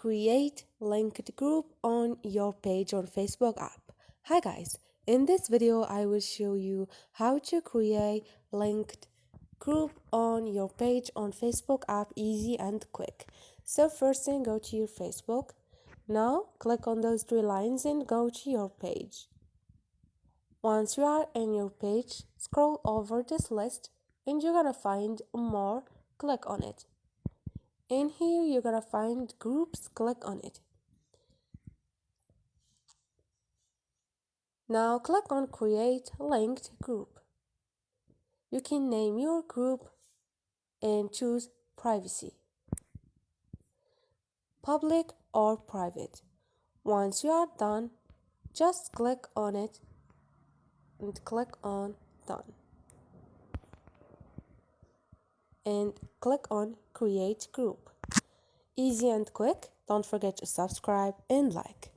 create linked group on your page on Facebook app. Hi guys, in this video I will show you how to create linked group on your page on Facebook app, easy and quick. So first thing, go to your Facebook. Now click on those three lines and go to your page. Once you are in your page, scroll over this list and you're gonna find more. Click on it. In here you're gonna find groups. Click on it. Now click on create linked group. You can name your group and choose privacy, public or private. Once you are done, just click on it and click on done and click on create group. Easy and quick. Don't forget to subscribe and like.